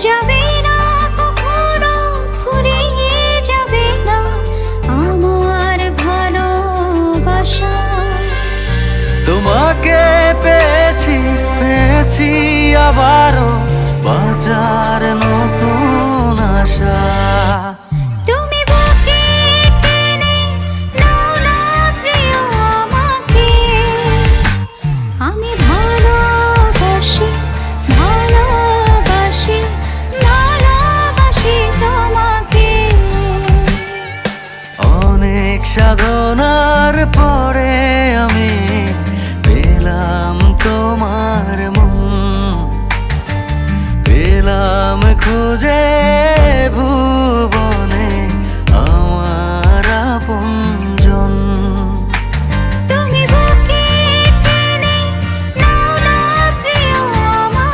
যাবে না কখনো, ফুরিয়ে যাবে না আমার ভালোবাসা। তোমাকে পেয়েছি, পেয়েছি আবারও বাঁচার নতুন আশা। তুমি বুকে টেনে নাও না প্রিয় আমাকে, আমি ভালোবাসি, ভালোবাসি, ভালোবাসি তোমাকে। অনেক সাধনার পরে আমি পেলাম তোমার মন, পেলাম খুঁজে